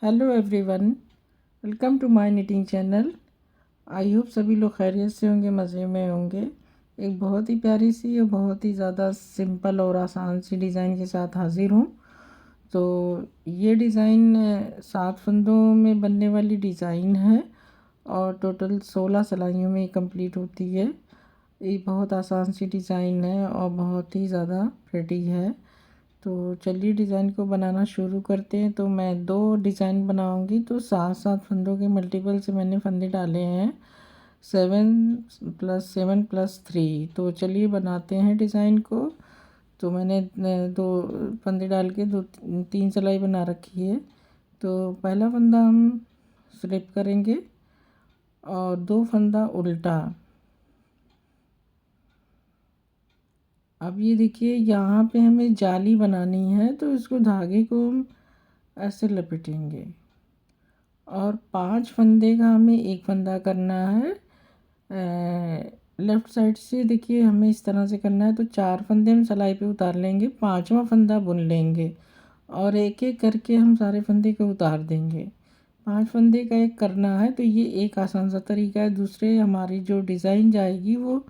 Hello everyone, welcome to my knitting channel. I hope सभी लोग खैरियत से होंगे, मज़े में होंगे। एक बहुत ही प्यारी सी और बहुत ही ज़्यादा सिंपल और आसान सी डिज़ाइन के साथ हाज़िर हूँ। तो ये डिज़ाइन 7 फंदों में बनने वाली डिज़ाइन है और टोटल 16 सिलाइयों में कंप्लीट होती है। ये बहुत आसान सी डिज़ाइन है और बहुत ही ज़्यादा प्रेटी है। तो चलिए डिज़ाइन को बनाना शुरू करते हैं। तो मैं 2 डिज़ाइन बनाऊंगी, तो 7 फंदों के मल्टीपल से मैंने फंदे डाले हैं 7 + 7 + 3। तो चलिए बनाते हैं डिज़ाइन को। तो मैंने 2 फंदे डाल के 3 सिलाई बना रखी है। तो पहला फंदा हम स्लिप करेंगे और 2 फंदा उल्टा। अब ये देखिए, यहाँ पे हमें जाली बनानी है, तो इसको धागे को हम ऐसे लपेटेंगे और 5 फंदे का हमें एक फंदा करना है। लेफ़्ट साइड से देखिए हमें इस तरह से करना है। तो 4 फंदे हम सिलाई पे उतार लेंगे, 5वां फंदा बुन लेंगे और एक एक करके हम सारे फंदे को उतार देंगे। 5 फंदे का एक करना है। तो ये एक आसान सा तरीका है। दूसरे हमारी जो डिज़ाइन जाएगी वो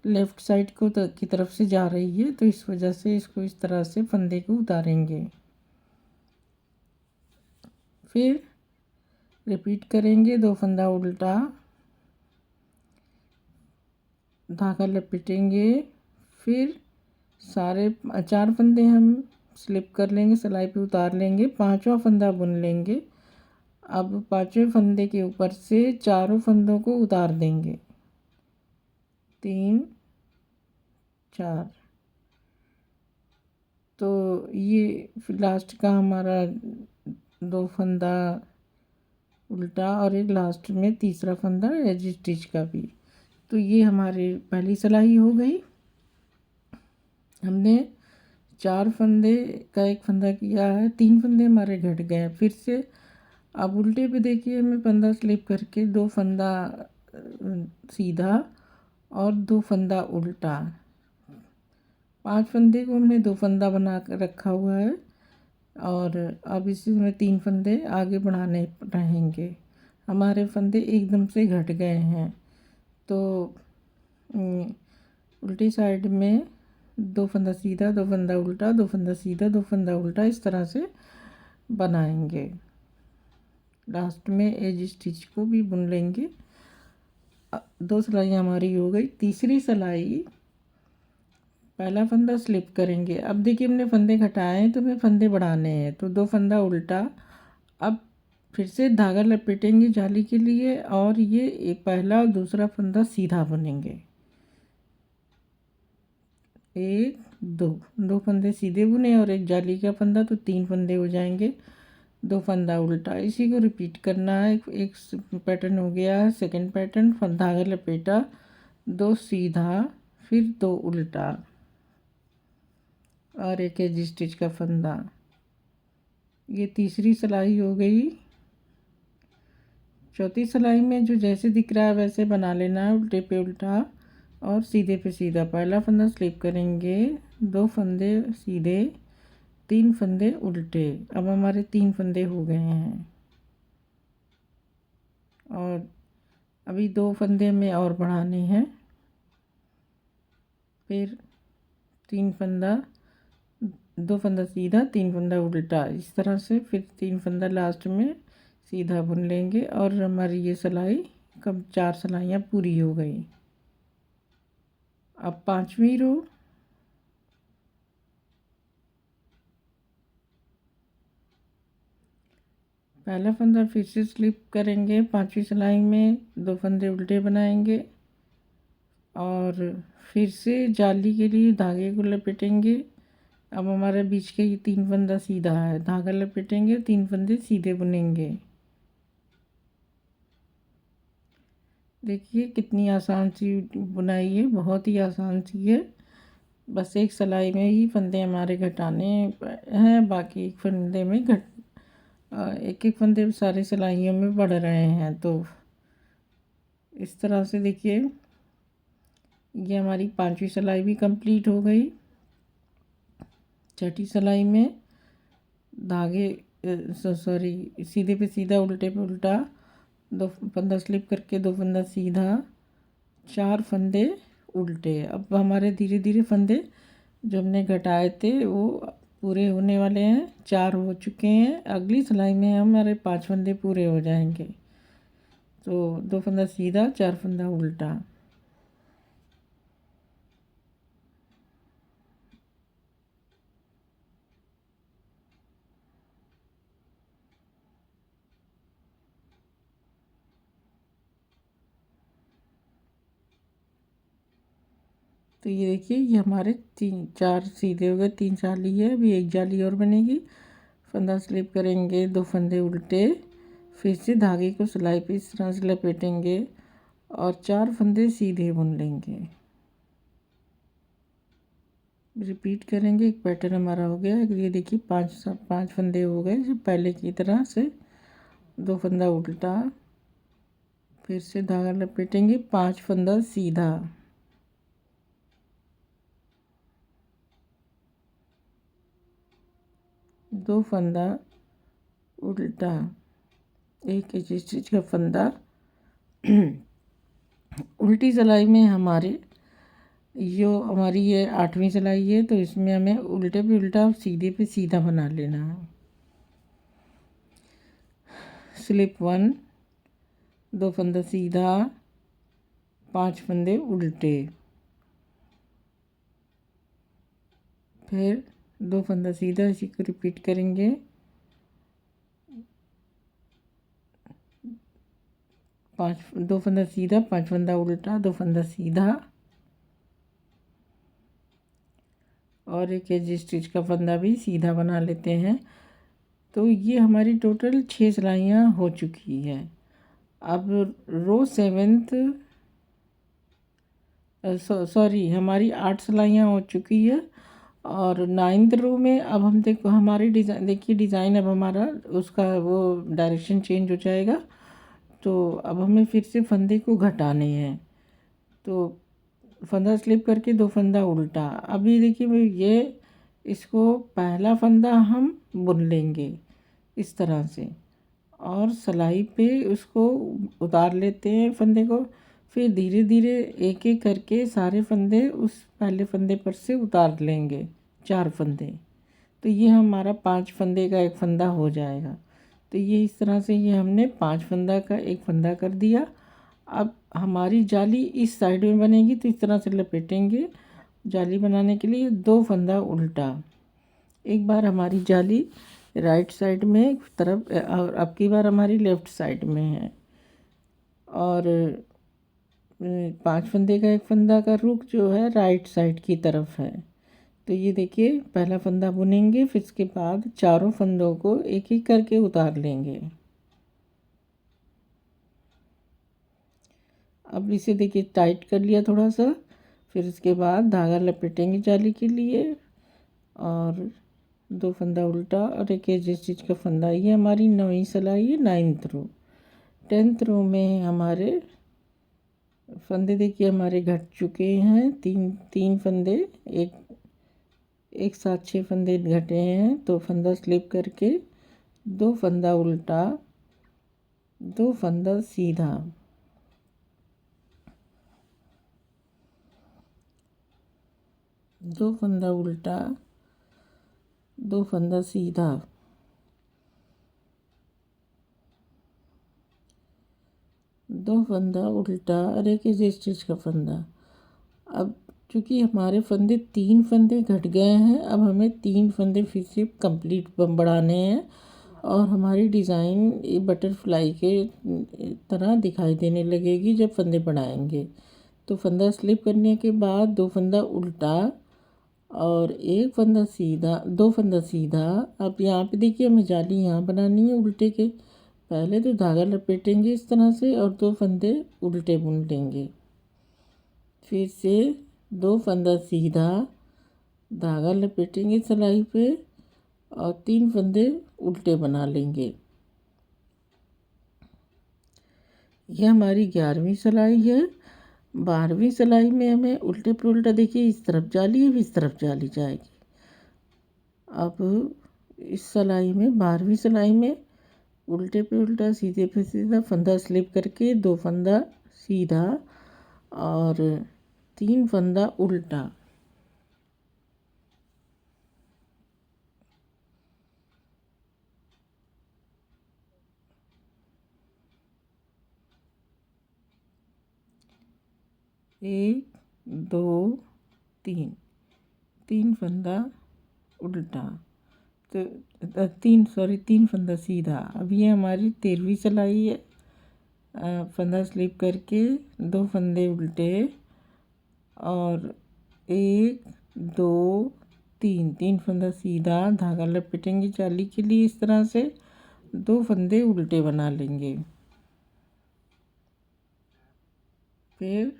लेफ़्ट साइड को की तरफ से जा रही है, तो इस वजह से इसको इस तरह से फंदे को उतारेंगे। फिर रिपीट करेंगे, 2 फंदा उल्टा, धागा लपेटेंगे। फिर सारे 4 फंदे हम स्लिप कर लेंगे, सिलाई पे उतार लेंगे, 5वां फंदा बुन लेंगे। अब 5वें फंदे के ऊपर से चारों फंदों को उतार देंगे, 3 4। तो ये लास्ट का हमारा 2 फंदा उल्टा और एक लास्ट में तीसरा फंदा एज स्टिच का भी। तो ये हमारी पहली सिलाई हो गई। हमने 4 फंदे का एक फंदा किया है, 3 फंदे हमारे घट गए। फिर से अब उल्टे पे देखिए, हमें फंदा स्लिप करके 2 फंदा सीधा और 2 फंदा उल्टा। 5 फंदे को हमने 2 फंदा बना कर रखा हुआ है और अब इसमें 3 फंदे आगे बढ़ाने रहेंगे। हमारे फंदे एकदम से घट गए हैं। तो उल्टी साइड में 2 फंदा सीधा, 2 फंदा उल्टा, 2 फंदा सीधा, 2 फंदा उल्टा, इस तरह से बनाएंगे। लास्ट में एज स्टिच को भी बुन लेंगे। 2 सिलाई हमारी हो गई। तीसरी सिलाई, पहला फंदा स्लिप करेंगे। अब देखिए हमने फंदे घटाए हैं, तो हमें फंदे बढ़ाने हैं। तो 2 फंदा उल्टा। अब फिर से धागा लपेटेंगे जाली के लिए और ये एक पहला और दूसरा फंदा सीधा बुनेंगे। 1 2 फंदे सीधे बुने और एक जाली का फंदा, तो 3 फंदे हो जाएंगे। 2 फंदा उल्टा, इसी को रिपीट करना है। एक पैटर्न हो गया है। सेकंड पैटर्न, धागा लपेटा, 2 सीधा, फिर 2 उल्टा और एक एज स्टिच का फंदा। ये तीसरी सिलाई हो गई। चौथी सिलाई में जो जैसे दिख रहा है वैसे बना लेना है, उल्टे पे उल्टा और सीधे पे सीधा। पहला फंदा स्लिप करेंगे, 2 फंदे सीधे, 3 फंदे उल्टे। अब हमारे 3 फंदे हो गए हैं और अभी 2 फंदे में और बढ़ाने हैं। फिर 3 फंदा, 2 फंदा सीधा, 3 फंदा उल्टा, इस तरह से। फिर 3 फंदा लास्ट में सीधा बुन लेंगे और हमारी ये सिलाई कब 4 सिलाइयाँ पूरी हो गई। अब 5वीं रो, पहला फंदा फिर से स्लिप करेंगे, 5वीं सिलाई में 2 फंदे उल्टे बनाएंगे और फिर से जाली के लिए धागे को लपेटेंगे। अब हमारे बीच के ये 3 फंदा सीधा है, धागा लपेटेंगे, 3 फंदे सीधे बुनेंगे। देखिए कितनी आसान सी बुनाई है, बहुत ही आसान सी है। बस एक सिलाई में ही फंदे हमारे घटाने हैं, बाकी एक फंदे में एक एक फंदे सारी सिलाइयों में बढ़ रहे हैं। तो इस तरह से देखिए, ये हमारी 5वीं सिलाई भी कंप्लीट हो गई। छठी सिलाई में धागे सॉरी, सीधे पे सीधा, उल्टे पे उल्टा, 2 फंदा स्लिप करके 2 फंदा सीधा, 4 फंदे उल्टे। अब हमारे धीरे धीरे फंदे जो हमने घटाए थे वो पूरे होने वाले हैं। 4 हो चुके हैं। अगली सिलाई में हमारे 5 फंदे पूरे हो जाएंगे। तो 2 फंदा सीधा, 4 फंदा उल्टा। तो ये देखिए, ये हमारे 4 सीधे हो गए, 3 जाली है, अभी 1 जाली और बनेगी। फंदा स्लिप करेंगे, 2 फंदे उल्टे, फिर से धागे को सिलाई पे इस तरह से लपेटेंगे और 4 फंदे सीधे बुन लेंगे। रिपीट करेंगे। एक पैटर्न हमारा हो गया। ये देखिए 5 फंदे हो गए जो पहले की तरह से। 2 फंदा उल्टा, फिर से धागा लपेटेंगे, 5 फंदा सीधा, 2 फंदा उल्टा, एक स्टिच का फंदा। उल्टी सिलाई में हमारी ये 8वीं सिलाई है, तो इसमें हमें उल्टे पे उल्टा और सीधे पे सीधा बना लेना है। स्लिप 1, 2 फंदा सीधा, 5 फंदे उल्टे, फिर 2 फंदा सीधा, इसी को रिपीट करेंगे। 2 फंदा सीधा, 5 फंदा उल्टा, 2 फंदा सीधा और एक एज स्टिच का फंदा भी सीधा बना लेते हैं। तो ये हमारी टोटल 6 सिलाइयाँ हो चुकी है। अब रो 7th सॉरी हमारी 8 सिलाइयाँ हो चुकी है और 9th रो में अब हम देखो हमारी डिज़ाइन, देखिए डिज़ाइन अब हमारा उसका वो डायरेक्शन चेंज हो जाएगा। तो अब हमें फिर से फंदे को घटाने हैं। तो फंदा स्लिप करके 2 फंदा उल्टा। अभी देखिए भाई, ये इसको पहला फंदा हम बुन लेंगे इस तरह से और सिलाई पे उसको उतार लेते हैं फंदे को। फिर धीरे धीरे एक एक करके सारे फंदे उस पहले फंदे पर से उतार लेंगे, 4 फंदे। तो ये हमारा 5 फंदे का एक फंदा हो जाएगा। तो ये इस तरह से ये हमने 5 फंदा का एक फंदा कर दिया। अब हमारी जाली इस साइड में बनेगी, तो इस तरह से लपेटेंगे। जाली बनाने के लिए 2 फंदा उल्टा। एक बार हमारी जाली राइट साइड में एक तरफ और अब की बार हमारी लेफ़्ट साइड में है और 5 फंदे का एक फंदा का रुख जो है राइट साइड की तरफ है। तो ये देखिए पहला फंदा बुनेंगे, फिर इसके बाद चारों फंदों को एक एक करके उतार लेंगे। अब इसे देखिए टाइट कर लिया थोड़ा सा। फिर इसके बाद धागा लपेटेंगे जाली के लिए और 2 फंदा उल्टा और एक एज स्टिच का फंदा। ये हमारी 9वीं सिलाई है, 9th रो। 10th रो में हमारे फंदे देखिए हमारे घट चुके हैं। तीन फंदे एक साथ 6 फंदे घटे हैं। तो फंदा स्लिप करके 2 फंदा उल्टा, 2 फंदा सीधा, 2 फंदा उल्टा, 2 फंदा सीधा, 2 फंदा उल्टा और एक एज स्टिच का फंदा। अब चूँकि हमारे फंदे 3 फंदे घट गए हैं, अब हमें 3 फंदे फिर से कंप्लीट बढ़ाने हैं और हमारी डिज़ाइन बटरफ्लाई के तरह दिखाई देने लगेगी जब फंदे बढ़ाएंगे। तो फंदा स्लिप करने के बाद 2 फंदा उल्टा और 1 फंदा सीधा, 2 फंदा सीधा। अब यहाँ पे देखिए हमें जाली यहाँ बनानी है उल्टे के। पहले तो धागा लपेटेंगे इस तरह से और 2 फंदे उल्टे बुन लेंगे। फिर से 2 फंदा सीधा, धागा लपेटेंगे सिलाई पे और 3 फंदे उल्टे बना लेंगे। यह हमारी 11वीं सिलाई है। 12वीं सिलाई में हमें उल्टे पर उल्टा देखिए इस तरफ जाली है, इस तरफ जाली जाएगी। अब इस सिलाई में 12वीं सिलाई में उल्टे पे उल्टा सीधे पे सीधा फंदा स्लिप करके 2 फंदा सीधा और 3 फंदा उल्टा। एक, दो, तीन, 3 फंदा उल्टा, तो 3 फंदा सीधा। अब ये हमारी 13वीं सिलाई है। फंदा स्लिप करके 2 फंदे उल्टे और 1, 2, 3 फंदा सीधा, धागा लपेटेंगे जाली के लिए इस तरह से, 2 फंदे उल्टे बना लेंगे। फिर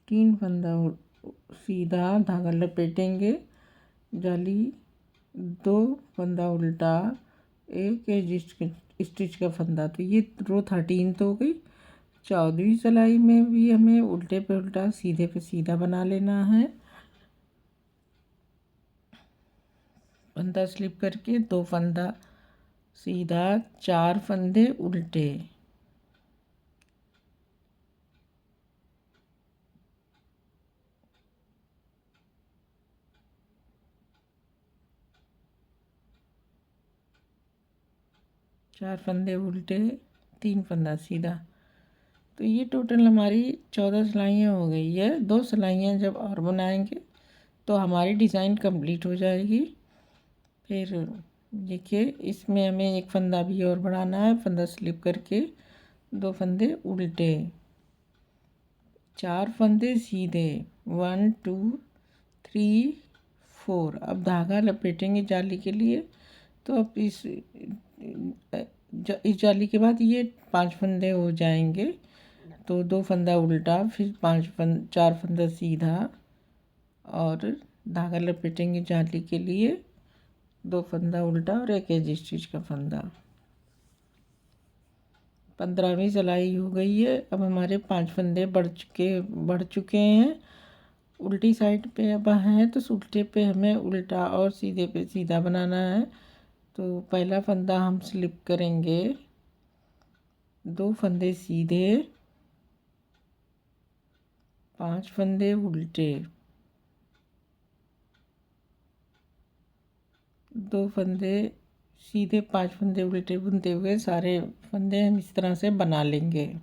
3 फंदा सीधा, धागा लपेटेंगे जाली, 2 फंदा उल्टा, 1 स्टिच का फंदा। तो ये रो 13 तो हो गई। 14वीं सिलाई में भी हमें उल्टे पे उल्टा सीधे पे सीधा बना लेना है। फंदा स्लिप करके 2 फंदा सीधा, 4 फंदे उल्टे, चार फंदे उल्टे, 3 फंदा सीधा। तो ये टोटल हमारी 14 सिलाइयाँ हो गई है। 2 सिलाइयाँ जब और बनाएंगे तो हमारी डिज़ाइन कंप्लीट हो जाएगी। फिर देखिए इसमें हमें 1 फंदा भी और बढ़ाना है। फंदा स्लिप करके 2 फंदे उल्टे, 4 फंदे सीधे, 1, 2, 3, 4। अब धागा लपेटेंगे जाली के लिए। तो अब इस जाली के बाद ये 5 फंदे हो जाएंगे। तो 2 फंदा उल्टा, फिर 4 फंदा सीधा और धागा लपेटेंगे जाली के लिए, 2 फंदा उल्टा और 1 एज स्टिच का फंदा। 15वीं सिलाई हो गई है। अब हमारे 5 फंदे बढ़ चुके हैं। उल्टी साइड पे अब हैं तो उल्टे पे हमें उल्टा और सीधे पे सीधा बनाना है। तो पहला फंदा हम स्लिप करेंगे, 2 फंदे सीधे, 5 फंदे उल्टे, 2 फंदे सीधे, 5 फंदे उल्टे बुनते हुए सारे फंदे हम इस तरह से बना लेंगे।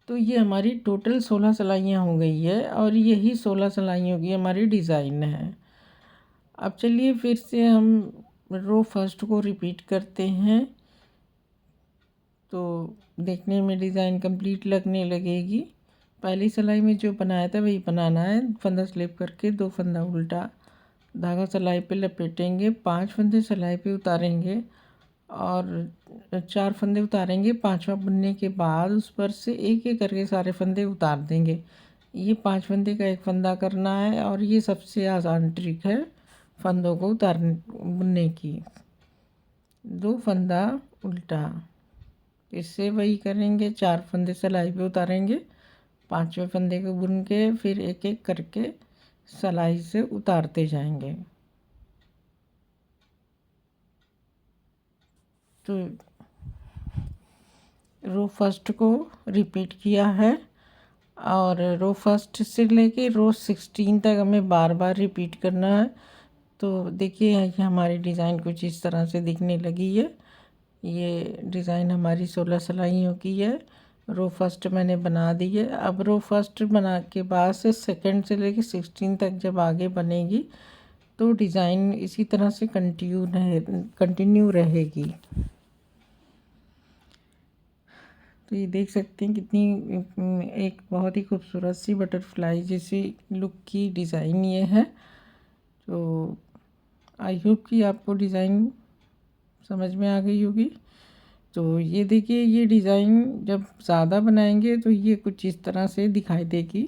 तो ये हमारी टोटल 16 सिलाइयाँ हो गई है और यही 16 सिलाइयों की हमारी डिज़ाइन है। अब चलिए फिर से हम रो फर्स्ट को रिपीट करते हैं तो देखने में डिज़ाइन कंप्लीट लगने लगेगी। पहली सिलाई में जो बनाया था वही बनाना है। फंदा स्लिप करके 2 फंदा उल्टा, धागा सिलाई पे लपेटेंगे, 5 फंदे सिलाई पे उतारेंगे और 4 फंदे उतारेंगे। 5वां बुनने के बाद उस पर से एक एक करके सारे फंदे उतार देंगे। ये 5 फंदे का एक फंदा करना है और ये सबसे आसान ट्रिक है फंदों को बुनने की। 2 फंदा उल्टा, इससे वही करेंगे। 4 फंदे सिलाई पे उतारेंगे, 5वें फंदे को बुन के फिर एक एक करके सिलाई से उतारते जाएंगे। तो रो फर्स्ट को रिपीट किया है और रो फर्स्ट से लेके रो 16 तक हमें बार बार रिपीट करना है। तो देखिए ये हमारी डिज़ाइन कुछ इस तरह से दिखने लगी है। ये डिज़ाइन हमारी 16 सिलाइयों की है। रो फर्स्ट मैंने बना दी है। अब रो फर्स्ट बना के बाद से सेकंड से लेके 16 तक जब आगे बनेगी तो डिज़ाइन इसी तरह से कंटिन्यू रहेगी। तो ये देख सकते हैं कितनी एक बहुत ही खूबसूरत सी बटरफ्लाई जैसी लुक की डिज़ाइन ये है। तो आई होप कि आपको डिज़ाइन समझ में आ गई होगी। तो ये देखिए ये डिज़ाइन जब ज़्यादा बनाएंगे तो ये कुछ इस तरह से दिखाई देगी।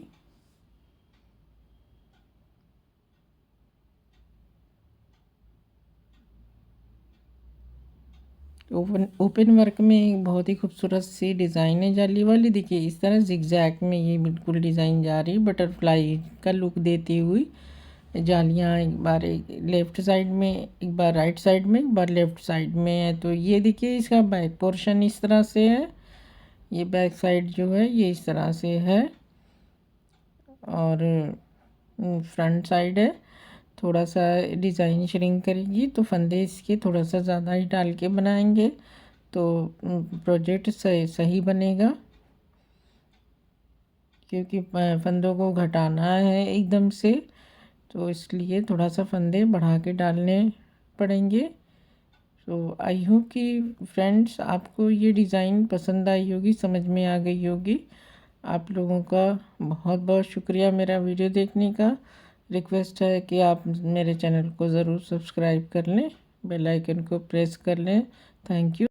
ओपन ओपन वर्क में एक बहुत ही खूबसूरत सी डिज़ाइन है जाली वाली। देखिए इस तरह जिगजैग में ये बिल्कुल डिज़ाइन जा रही है, बटरफ्लाई का लुक देती हुई। जालियाँ एक बार लेफ़्ट साइड में, एक बार राइट साइड में, एक बार लेफ़्ट साइड में है। तो ये देखिए इसका बैक पोर्शन इस तरह से है। ये बैक साइड जो है ये इस तरह से है, और फ्रंट साइड है। थोड़ा सा डिज़ाइन श्रिंक करेगी तो फंदे इसके थोड़ा सा ज़्यादा ही डाल के बनाएंगे तो प्रोजेक्ट सही बनेगा, क्योंकि फंदों को घटाना है एकदम से, तो इसलिए थोड़ा सा फंदे बढ़ा के डालने पड़ेंगे। तो आई होप कि फ्रेंड्स आपको ये डिज़ाइन पसंद आई होगी, समझ में आ गई होगी। आप लोगों का बहुत बहुत शुक्रिया मेरा वीडियो देखने का। रिक्वेस्ट है कि आप मेरे चैनल को ज़रूर सब्सक्राइब कर लें, बेल आइकन को प्रेस कर लें। Thank you.